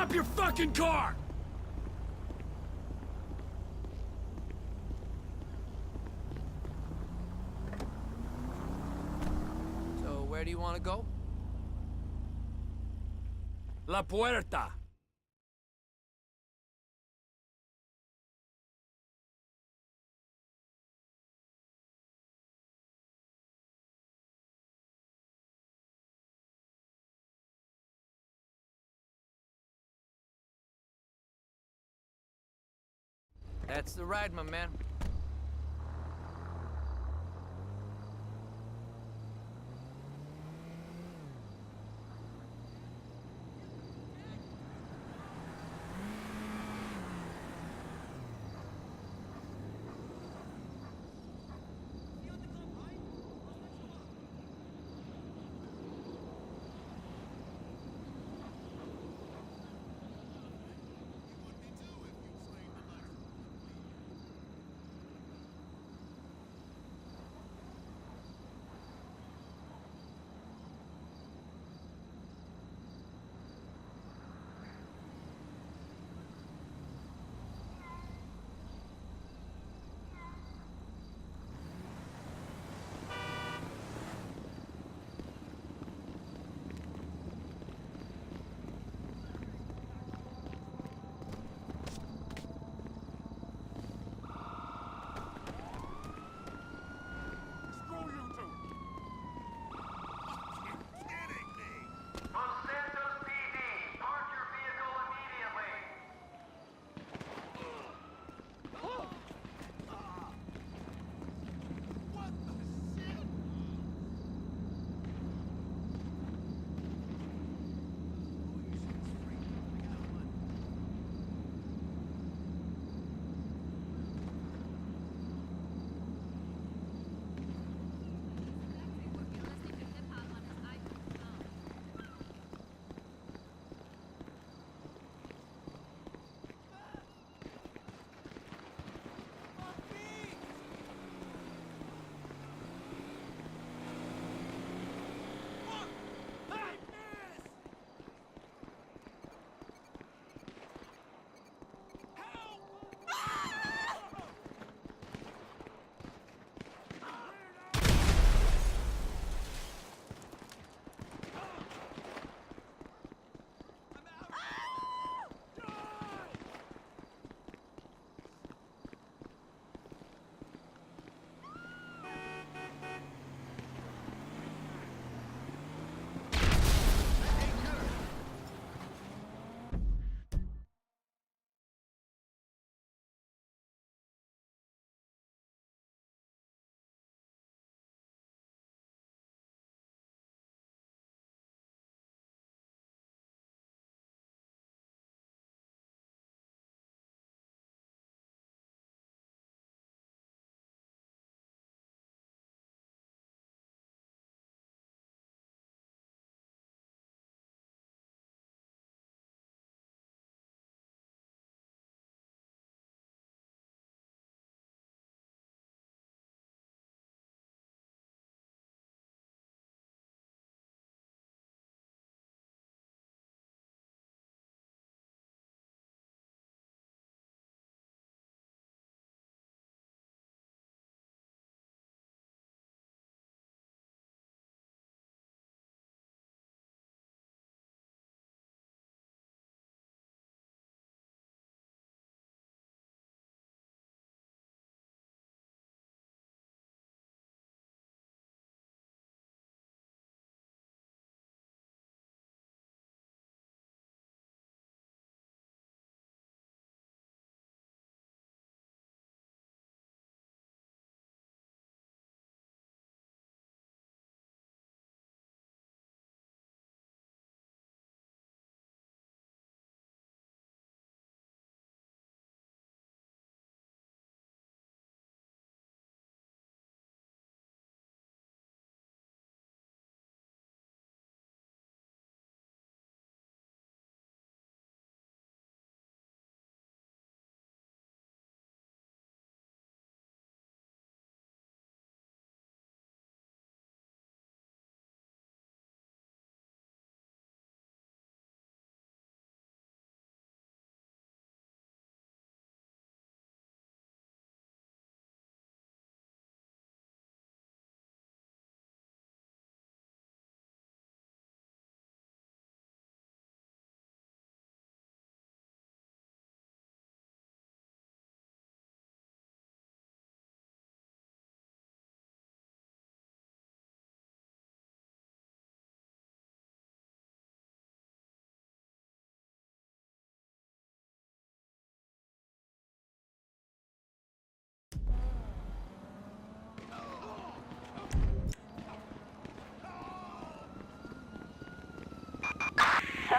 Stop your fucking car! So, where do you want to go? La Puerta! That's the ride, my man.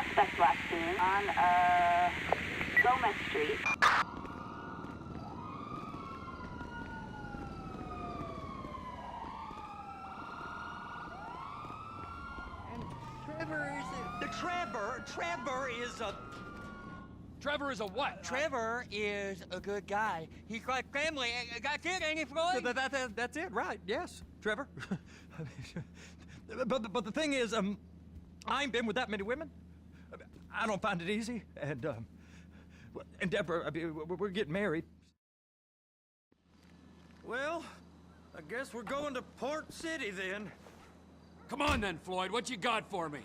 suspect last seen on, Gomez Street. Trevor is a what? Trevor is a good guy. He's like family. Got kid, ain't he, Floyd? That's it, right? Yes, Trevor. but the thing is, I ain't been with that many women. I don't find it easy, and Deborah, I mean, we're getting married. Well, I guess we're going to Port City then. Come on then, Floyd. What you got for me?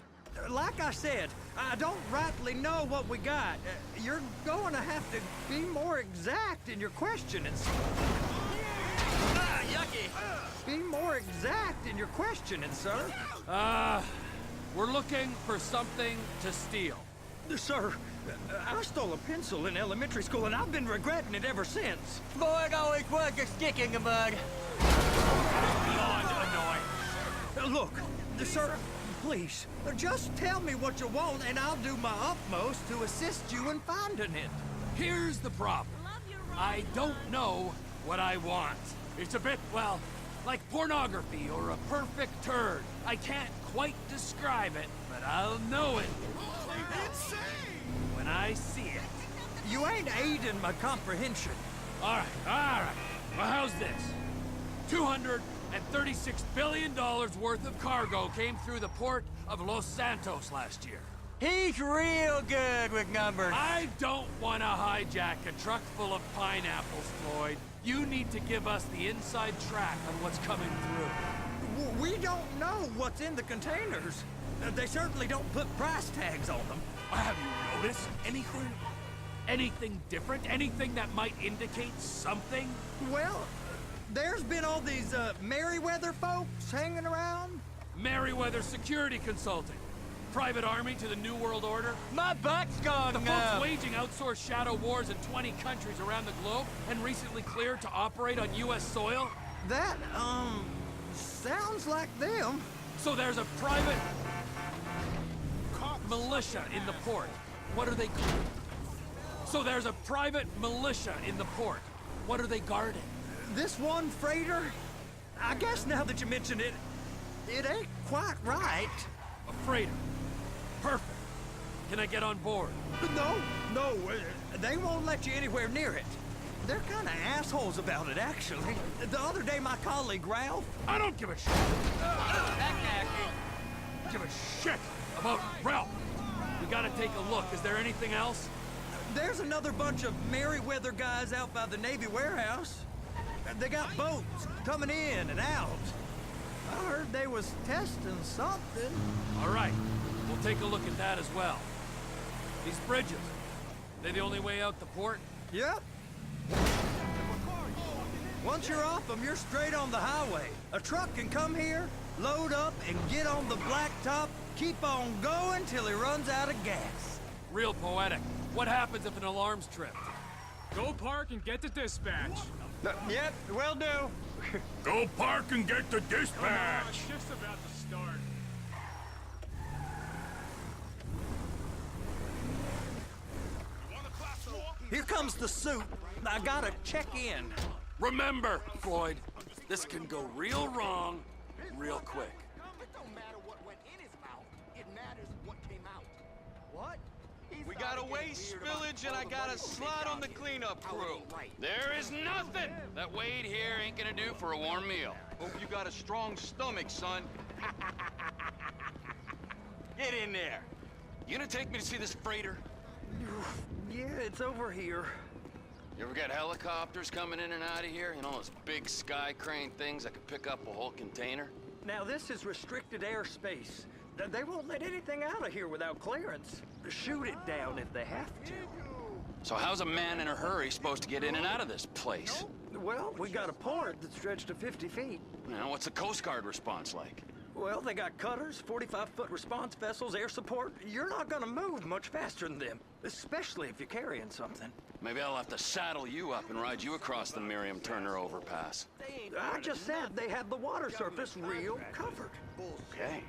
Like I said, I don't rightly know what we got. You're going to have to be more exact in your questioning. Yucky. Be more exact in your questioning, sir. We're looking for something to steal. Sir, I stole a pencil in elementary school, and I've been regretting it ever since. Floyd always was a stick in the mud. Beyond annoying. Look, sir, please, just tell me what you want, and I'll do my utmost to assist you in finding it. Here's the problem. I don't know what I want. It's a bit, well, like pornography or a perfect turd. I can't quite describe it, but I'll know it when I see it. You ain't aiding my comprehension. All right. Well, how's this? $236 billion worth of cargo came through the port of Los Santos last year. He's real good with numbers. I don't want to hijack a truck full of pineapples, Floyd. You need to give us the inside track on what's coming through. We don't know what's in the containers. They certainly don't put price tags on them. Have you noticed anything? Anything different? Anything that might indicate something? Well, there's been all these Merryweather folks hanging around. Merryweather Security Consulting. Private army to the New World Order. My butt's gone The folks waging outsourced shadow wars in 20 countries around the globe and recently cleared to operate on U.S. soil. That, sounds like them. So there's a private militia in the port. What are they called? So there's a private militia in the port. What are they guarding? This one freighter, I guess now that you mention it, it ain't quite right. A freighter. Perfect. Can I get on board? No, they won't let you anywhere near it. They're kind of assholes about it, actually. The other day, my colleague, Ralph... I don't give a shit. Give a shit about Ralph. We gotta take a look. Is there anything else? There's another bunch of Merryweather guys out by the Navy warehouse. They got boats coming in and out. I heard they was testing something. All right. We'll take a look at that as well. These bridges, they the only way out the port? Yep. Once you're off them, you're straight on the highway. A truck can come here, load up, and get on the blacktop, keep on going till he runs out of gas. Real poetic. What happens if an alarm's tripped? Go park and get to dispatch. Yep, will do. Go park and get the dispatch! It's just about to start. Here comes the suit. I gotta check in. Remember, Floyd, this can go real wrong real quick. It don't matter what went in his mouth. It matters what came out. What? We got a waste spillage and I got a slot on the cleanup crew. There is nothing that Wade here ain't gonna do for a warm meal. Hope you got a strong stomach, son. Get in there. You gonna take me to see this freighter? Yeah, it's over here. You ever got helicopters coming in and out of here? You know, those big sky crane things that could pick up a whole container? Now, this is restricted airspace. They won't let anything out of here without clearance. Shoot it down if they have to. So how's a man in a hurry supposed to get in and out of this place? Well, we got a port that stretched to 50 feet. You know, what's the Coast Guard response like? Well, they got cutters, 45-foot response vessels, air support. You're not gonna move much faster than them, especially if you're carrying something. Maybe I'll have to saddle you up and ride you across the Miriam Turner overpass. I just said they had the water surface real covered. Okay.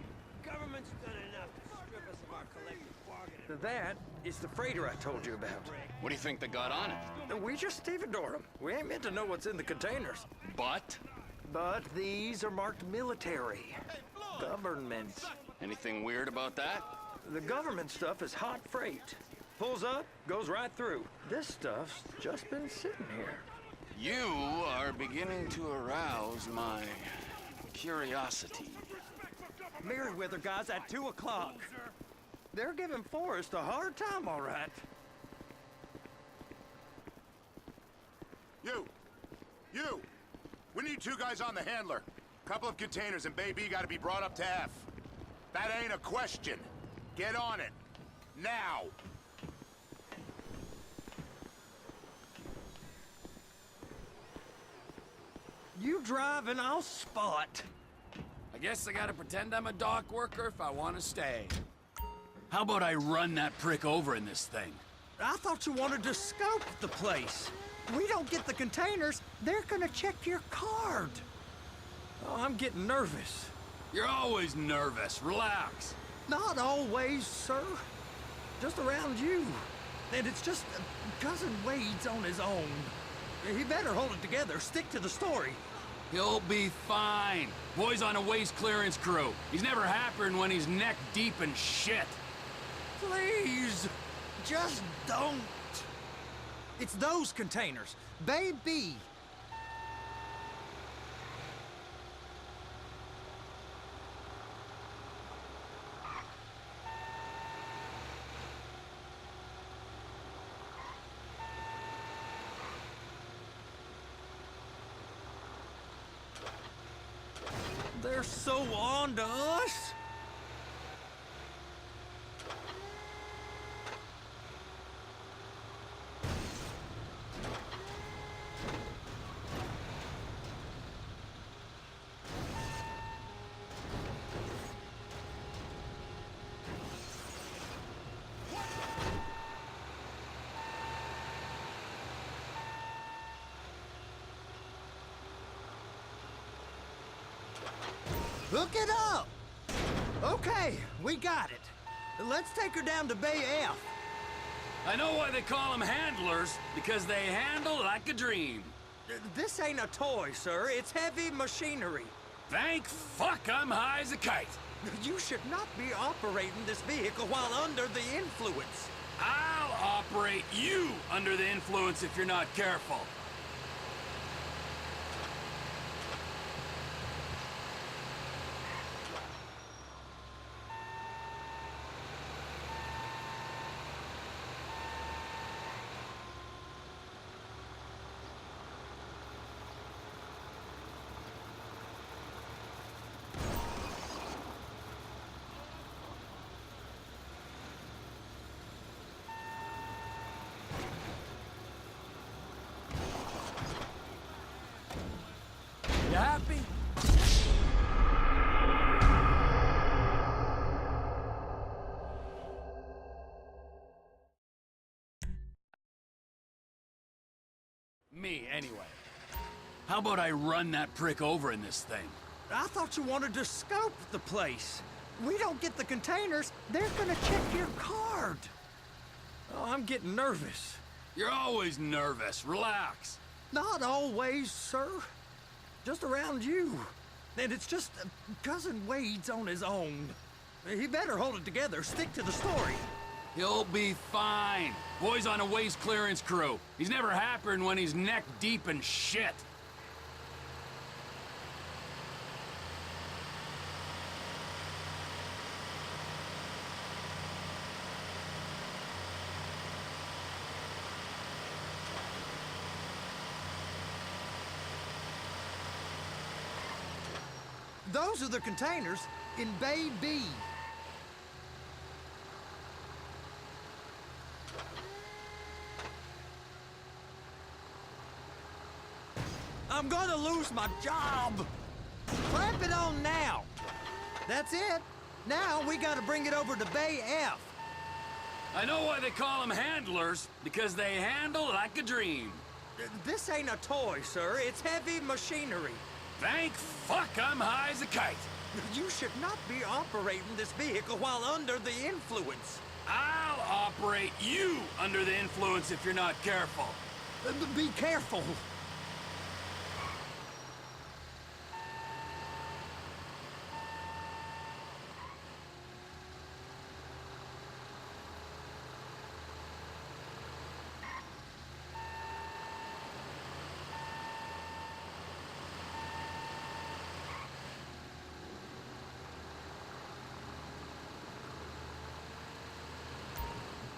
government's done enough to strip us of our collective bargaining. That is the freighter I told you about. What do you think they got on it? We just stevedore them. We ain't meant to know what's in the containers. But? But these are marked military. Government. Anything weird about that? The government stuff is hot freight. Pulls up, goes right through. This stuff's just been sitting here. You are beginning to arouse my curiosity. Merryweather guys at 2 o'clock. They're giving Forrest a hard time, all right. You! We need 2 guys on the handler. Couple of containers and Bay B gotta be brought up to F. That ain't a question. Get on it. Now! You drive and I'll spot. I guess I gotta pretend I'm a dock worker if I want to stay. How about I run that prick over in this thing? I thought you wanted to scope the place. We don't get the containers, they're gonna check your card. Oh, I'm getting nervous. You're always nervous. Relax. Not always, sir. Just around you. And it's just Cousin Wade's on his own. He better hold it together, stick to the story. He'll be fine. Boy's on a waste clearance crew. He's never happier when he's neck deep in shit. Please, just don't. It's those containers. Bay B. They're so on to us. Hook it up! Okay, we got it. Let's take her down to Bay F. I know why they call them handlers, because they handle like a dream. This ain't a toy, sir. It's heavy machinery. Thank fuck I'm high as a kite. You should not be operating this vehicle while under the influence. I'll operate you under the influence if you're not careful. You happy? Me, anyway. How about I run that prick over in this thing? I thought you wanted to scope the place. We don't get the containers, they're gonna check your card. Oh, I'm getting nervous. You're always nervous. Relax. Not always, sir. Just around you. And it's just Cousin Wade's on his own. He better hold it together, stick to the story. He'll be fine. Boy's on a waste clearance crew. He's never happier when he's neck deep in shit. Those are the containers in Bay B. I'm gonna lose my job. Clamp it on now. That's it. Now we gotta bring it over to Bay F. I know why they call them handlers, because they handle like a dream. This ain't a toy, sir. It's heavy machinery. Thank fuck I'm high as a kite. You should not be operating this vehicle while under the influence. I'll operate you under the influence if you're not careful. Be careful.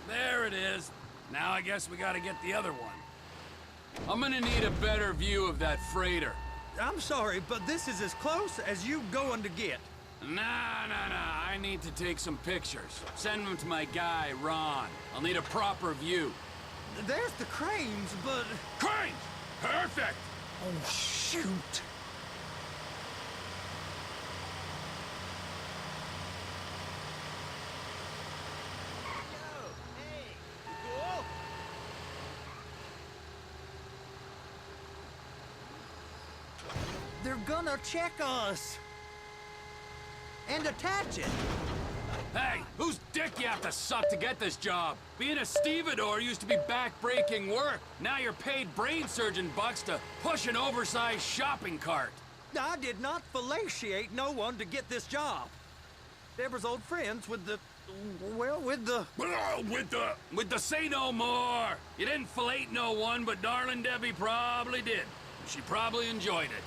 There it is. Now I guess we gotta get the other one. I'm gonna need a better view of that freighter. I'm sorry, but this is as close as you going to get. Nah. I need to take some pictures. Send them to my guy, Ron. I'll need a proper view. There's the cranes, but... Cranes! Perfect! Oh, shoot! They're gonna check us. And attach it. Hey, whose dick you have to suck to get this job? Being a stevedore used to be back-breaking work. Now you're paid brain surgeon bucks to push an oversized shopping cart. I did not fellatiate no one to get this job. Deborah's old friends with the... well, with the... With the say no more. You didn't fillet no one, but darling Debbie probably did. She probably enjoyed it.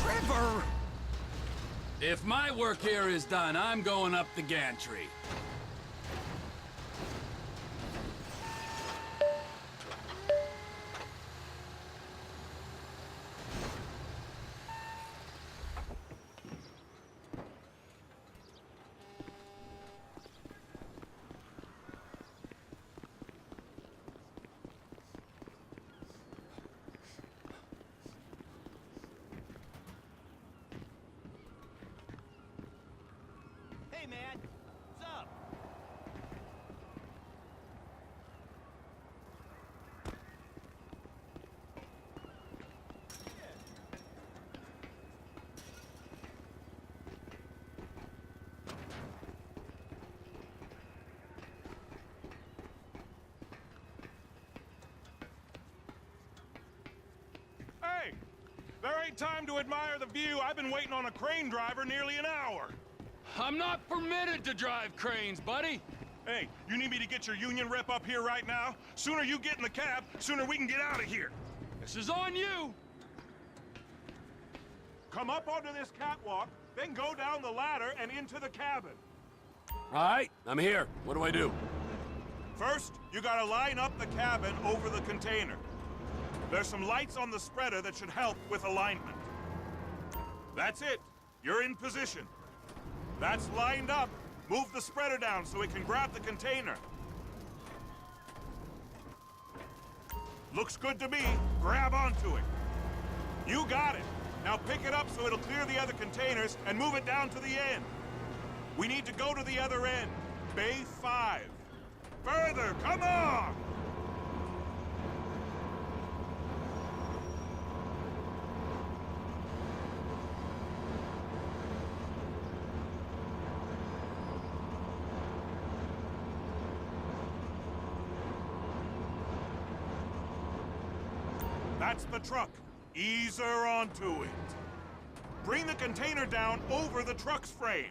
Trevor! If my work here is done, I'm going up the gantry. Hey, man. What's up? Hey! There ain't time to admire the view. I've been waiting on a crane driver nearly an hour. I'm not permitted to drive cranes, buddy. Hey, you need me to get your union rep up here right now? Sooner you get in the cab, sooner we can get out of here. This is on you. Come up onto this catwalk, then go down the ladder and into the cabin. All right, I'm here. What do I do? First, you gotta line up the cabin over the container. There's some lights on the spreader that should help with alignment. That's it. You're in position. That's lined up. Move the spreader down so it can grab the container. Looks good to me. Grab onto it. You got it. Now pick it up so it'll clear the other containers and move it down to the end. We need to go to the other end. Bay 5. Further, come on! That's the truck. Ease her onto it. Bring the container down over the truck's frame.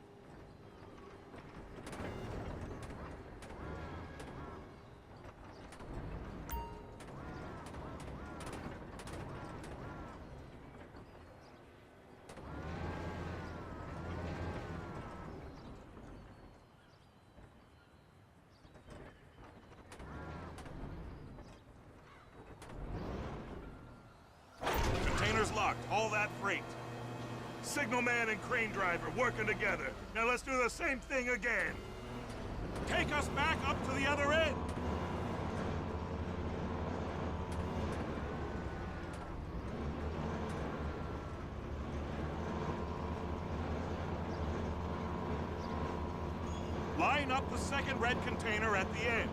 Container's locked. All that freight. Signalman and crane driver working together. Now let's do the same thing again. Take us back up to the other end. line up the second red container at the end.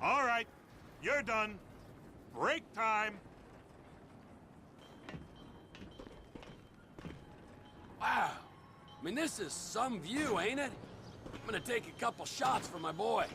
All right, you're done. Break time. Wow. I mean, this is some view, ain't it? I'm gonna take a couple shots for my boy.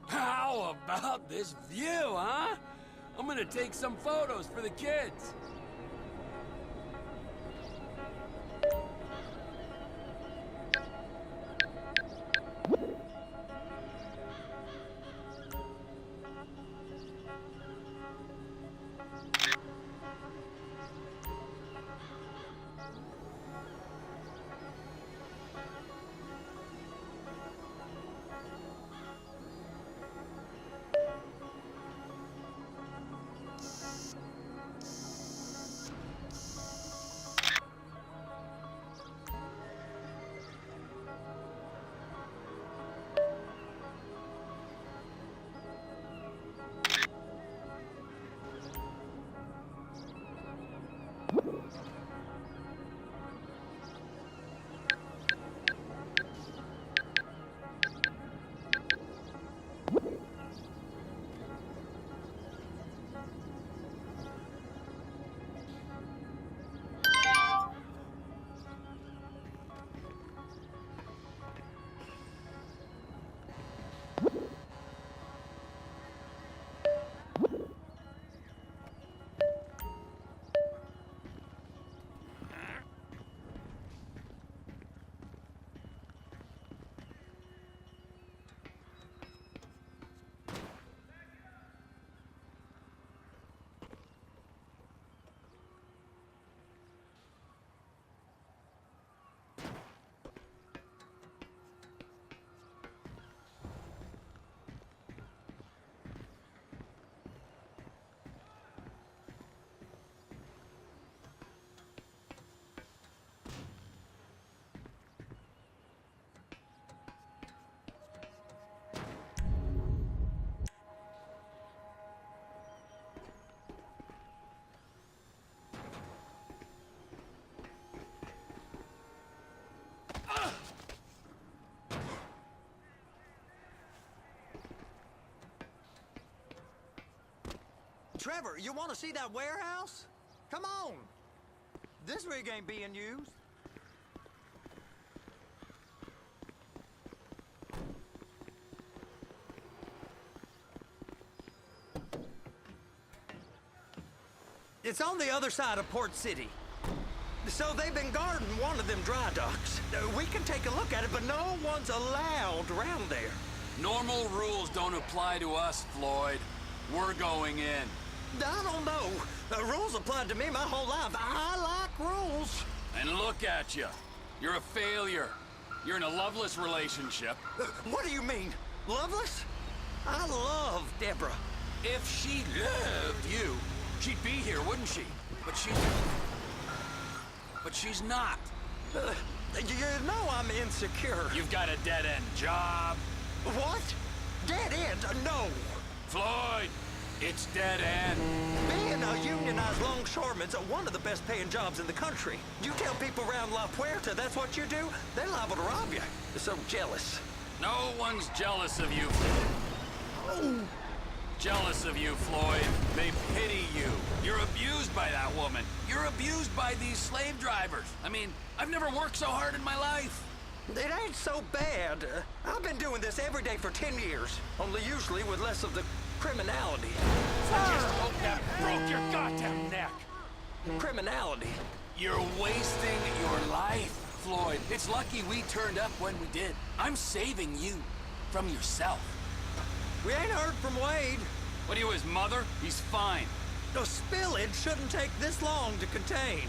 How about this view, huh? I'm gonna take some photos for the kids. Trevor, you want to see that warehouse? Come on. This rig ain't being used. It's on the other side of Port City. So they've been guarding one of them dry docks. We can take a look at it, but no one's allowed around there. Normal rules don't apply to us, Floyd. We're going in. I don't know. Rules applied to me my whole life. I like rules. And look at you. You're a failure. You're in a loveless relationship. What do you mean? Loveless? I love Deborah. If she loved you, she'd be here, wouldn't she? But she's not. You know I'm insecure. You've got a dead-end job. What? Dead end? No. Floyd, it's dead end. Being a unionized longshoreman's one of the best paying jobs in the country. You tell people around La Puerta that's what you do, they're liable to rob you. They're so jealous. No one's jealous of you. Jealous of you, Floyd. They pity you. You're abused by that woman. You're abused by these slave drivers. I mean, I've never worked so hard in my life. It ain't so bad. I've been doing this every day for 10 years, only usually with less of the criminality. I just hope that broke your goddamn neck. Criminality? You're wasting your life, Floyd. It's lucky we turned up when we did. I'm saving you from yourself. We ain't heard from Wade. What are you, his mother? He's fine. The spillage shouldn't take this long to contain.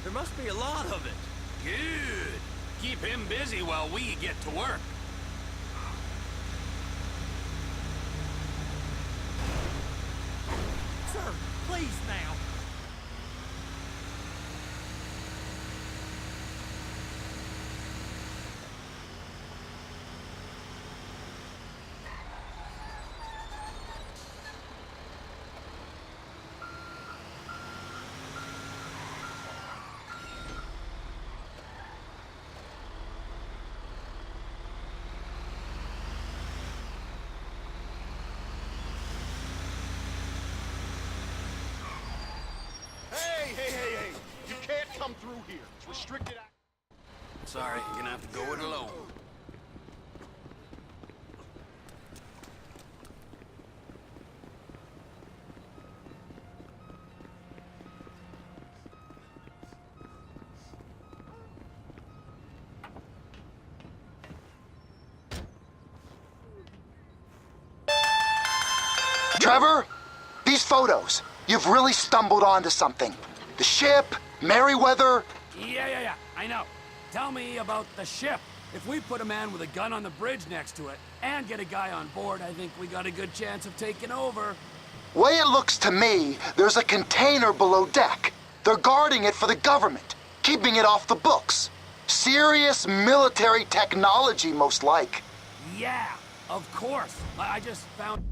There must be a lot of it. Good. Keep him busy while we get to work. Sir, please now. Hey! You can't come through here. It's restricted access. Sorry, you're gonna have to go it alone. Trevor, these photos, you've really stumbled onto something. The ship, Merryweather. Yeah, I know. Tell me about the ship. If we put a man with a gun on the bridge next to it and get a guy on board, I think we got a good chance of taking over. Way it looks to me, there's a container below deck. They're guarding it for the government, keeping it off the books. Serious military technology, most like. Yeah, of course. I just found...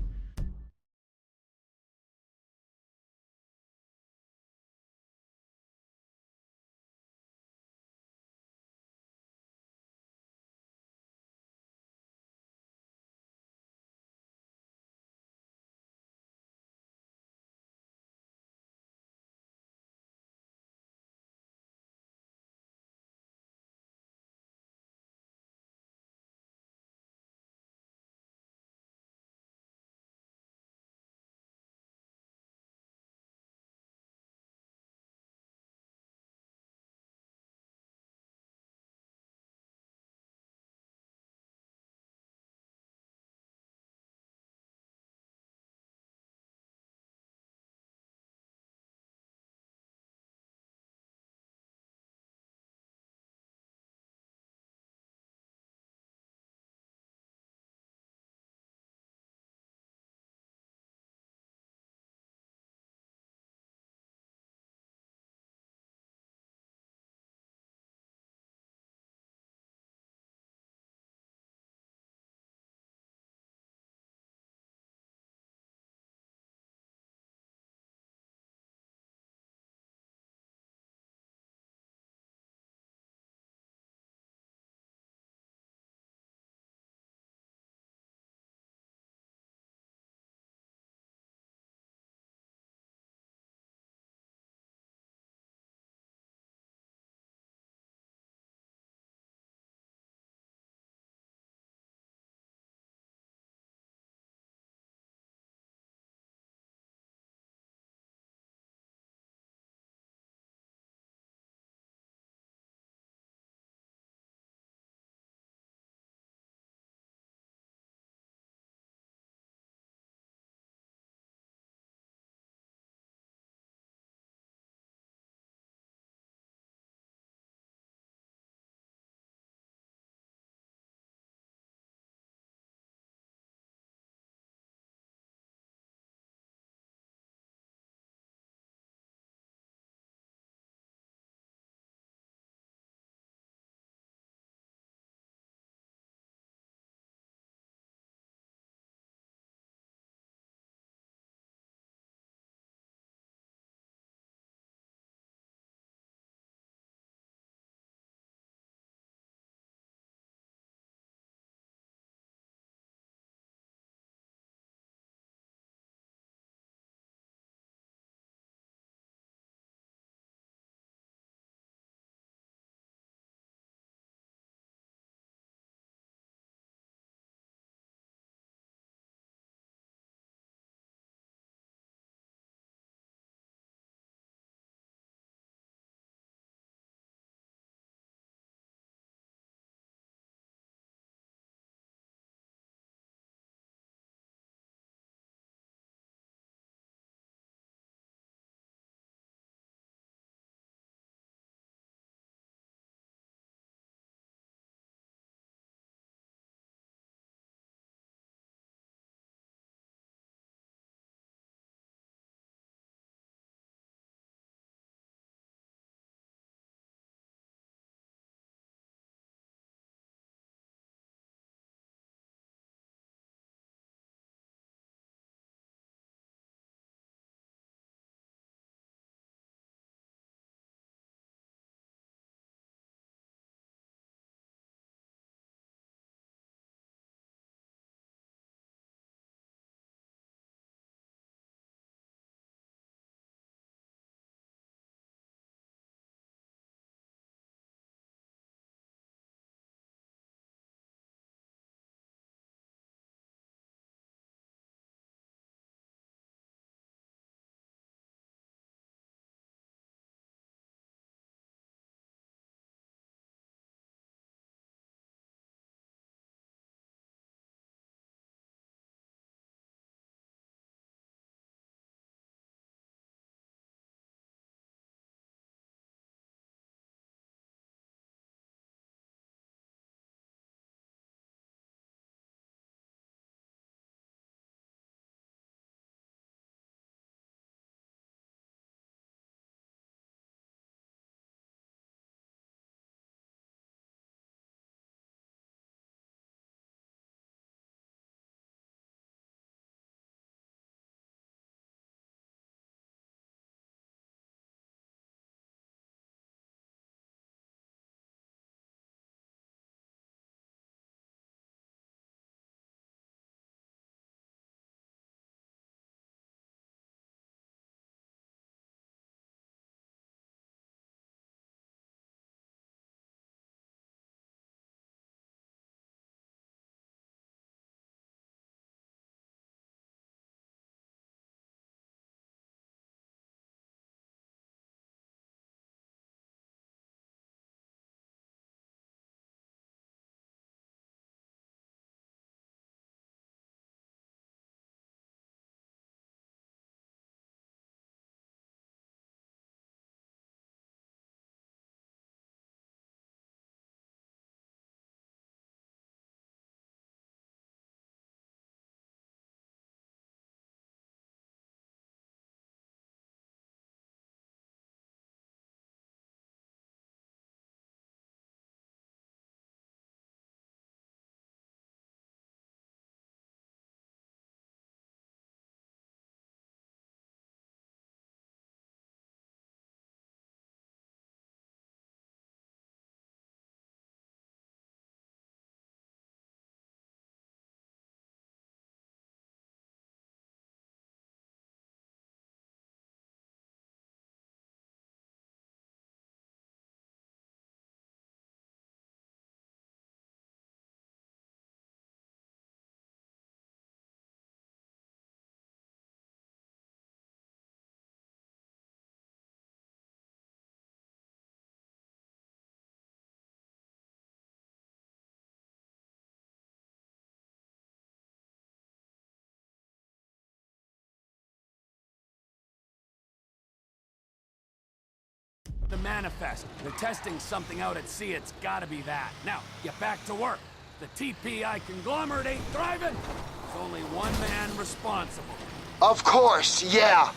the manifest. They're testing something out at sea. It's gotta be that. Now, get back to work. The TPI conglomerate ain't thriving. There's only one man responsible. Of course, yeah.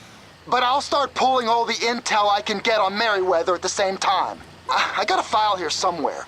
But I'll start pulling all the intel I can get on Merryweather at the same time. I got a file here somewhere.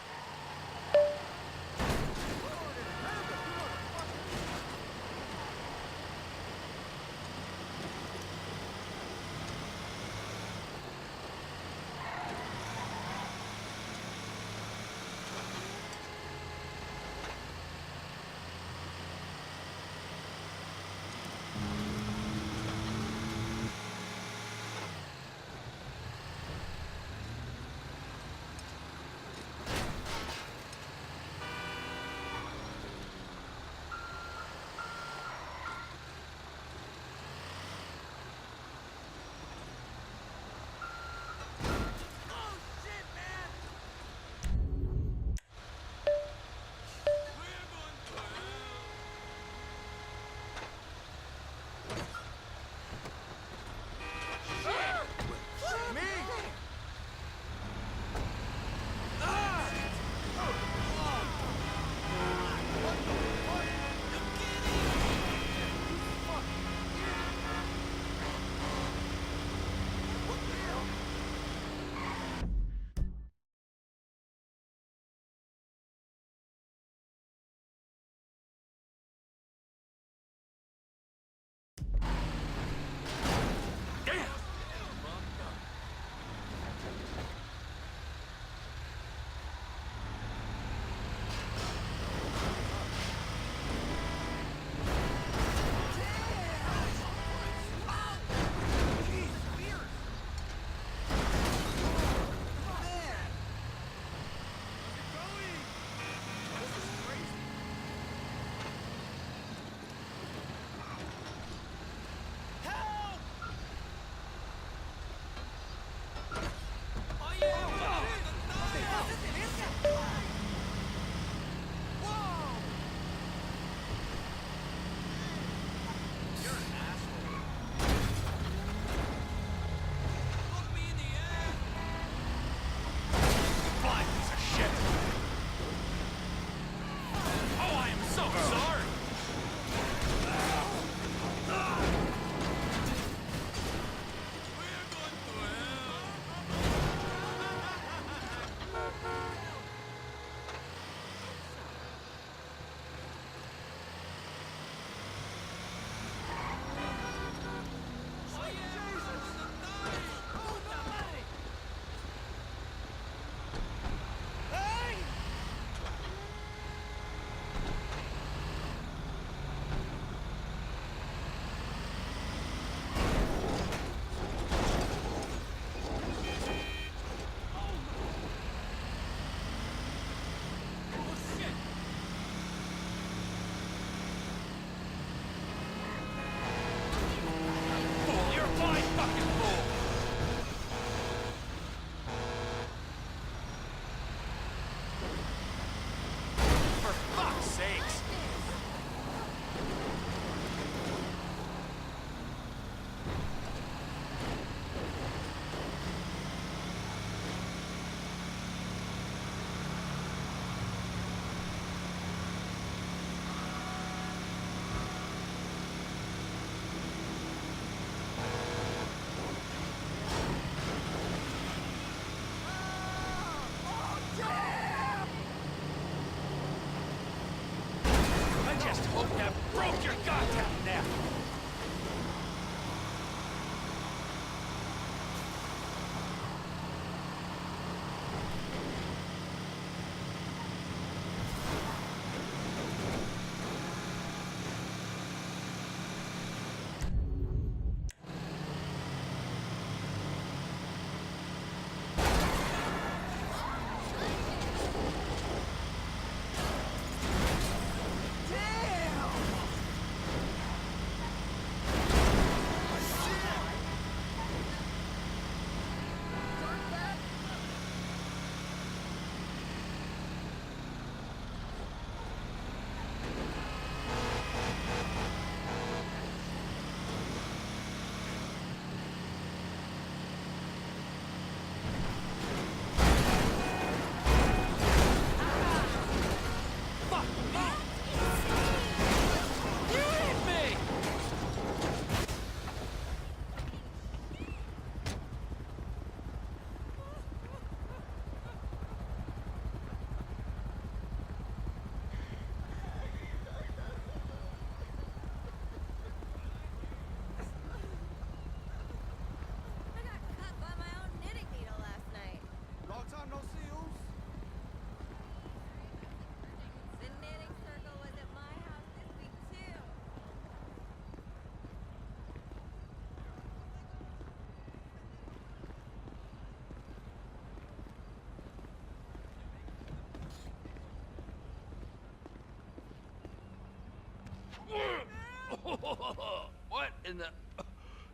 What in the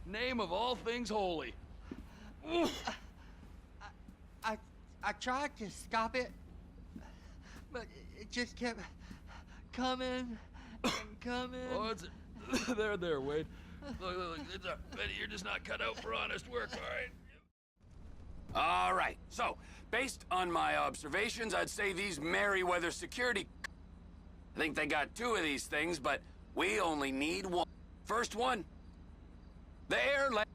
name of all things holy? I tried to stop it, but it just kept coming and coming. Oh, it's there, Wade. Look, you're just not cut out for honest work, all right? All right, so, based on my observations, I'd say these Merryweather security... I think they got 2 of these things, but we only need 1. First one, the airline.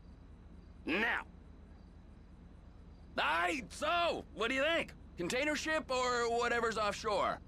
Now. Aye, so, what do you think? Container ship or whatever's offshore?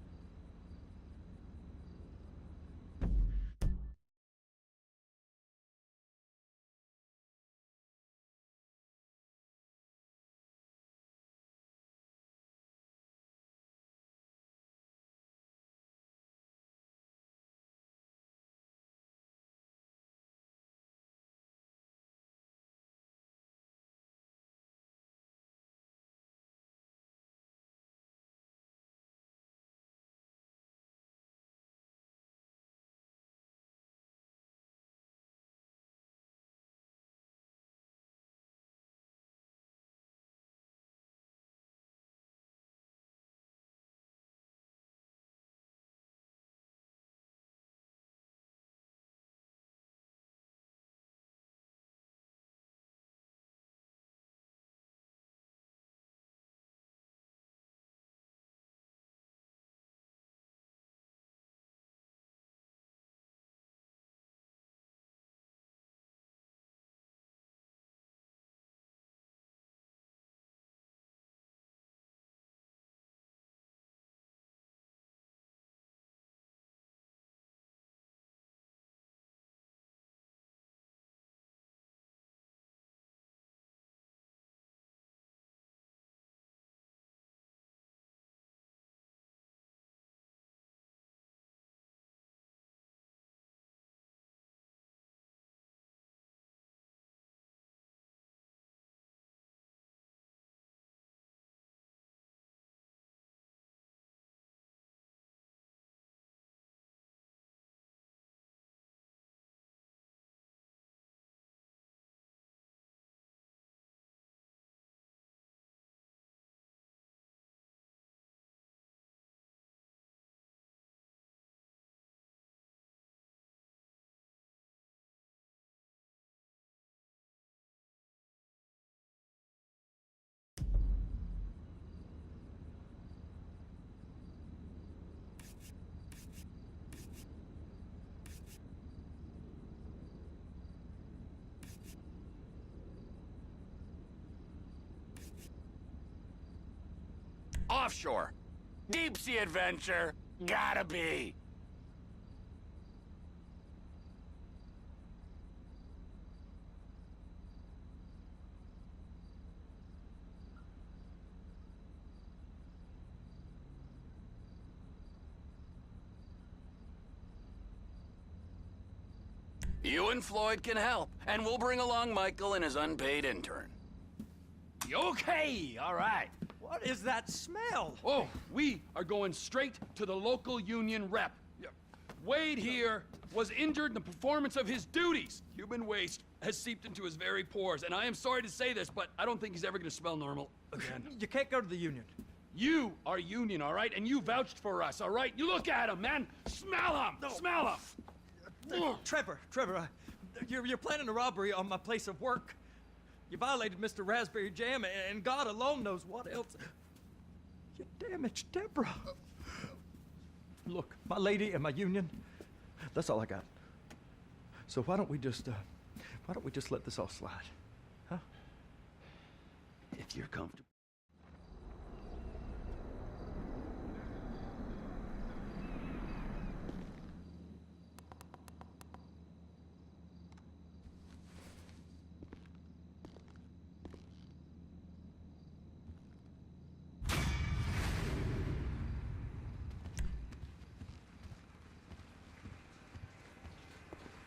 Offshore. Deep sea adventure. Gotta be. You and Floyd can help, and we'll bring along Michael and his unpaid intern. Okay, all right. What is that smell? Oh, we are going straight to the local union rep. Wade here was injured in the performance of his duties. Human waste has seeped into his very pores, and I am sorry to say this, but I don't think he's ever gonna smell normal again. You can't go to the union. You are union, all right? And you vouched for us, all right? You look at him, man. Smell him. No. Smell him. Trevor, you're planning a robbery on my place of work. You violated Mr. Raspberry Jam, and God alone knows what else. You damaged Deborah. Look, my lady and my union, that's all I got. So why don't we just let this all slide, huh? If you're comfortable.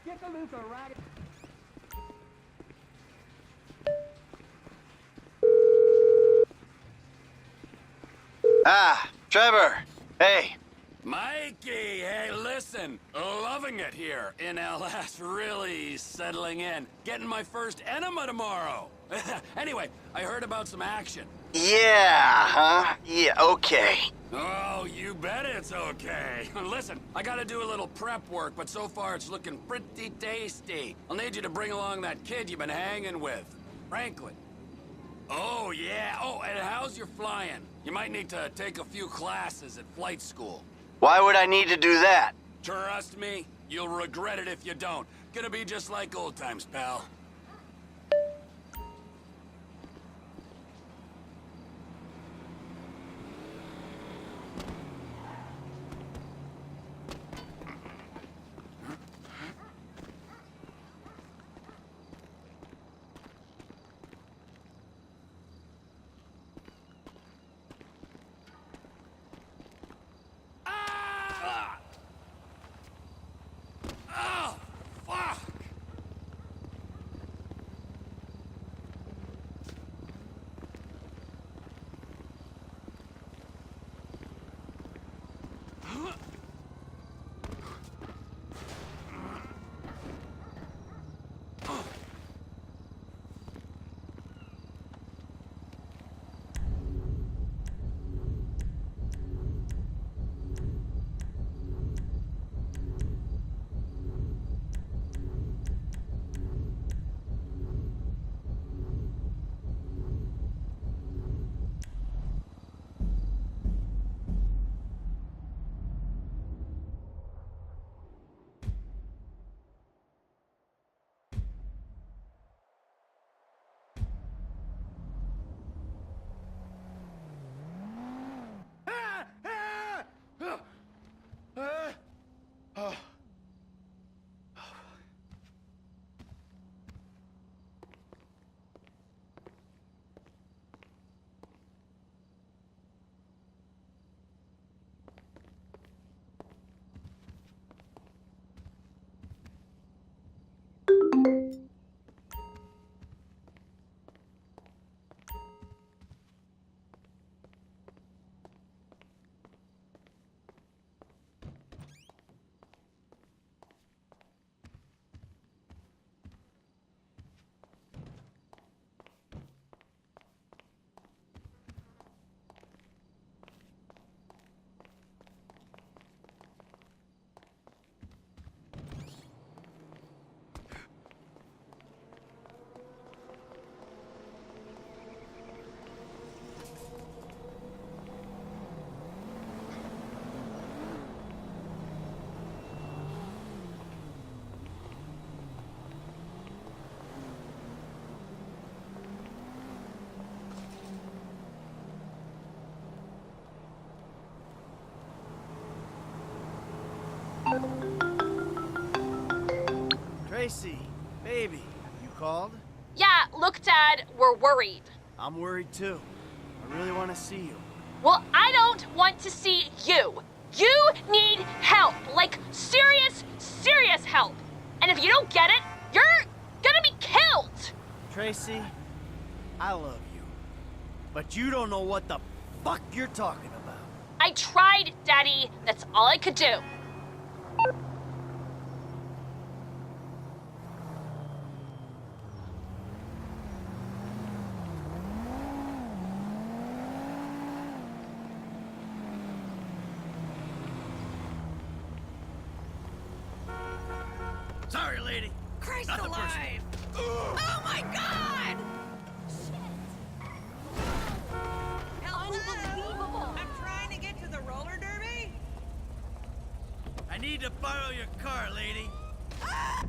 Get the Luca right. Ah, Trevor. Hey. Mikey, hey, listen. Loving it here in LS. Really settling in. Getting my first enema tomorrow. Anyway, I heard about some action. Yeah, huh? Yeah, okay. Oh, you bet it's okay. Listen, I gotta do a little prep work, but so far it's looking pretty tasty. I'll need you to bring along that kid you've been hanging with, Franklin. Oh, yeah. Oh, and how's your flying? You might need to take a few classes at flight school. Why would I need to do that? Trust me, you'll regret it if you don't. Gonna be just like old times, pal. Tracy, baby, you called? Yeah, look, Dad, we're worried. I'm worried too. I really want to see you. Well, I don't want to see you. You need help, like serious, serious help. And if you don't get it, you're gonna be killed. Tracy, I love you. But you don't know what the fuck you're talking about. I tried, Daddy. That's all I could do. Sorry, lady. Christ Nothing alive! personal. Oh my God! Unbelievable! I'm trying to get to the roller derby. I need to borrow your car, lady. Ah!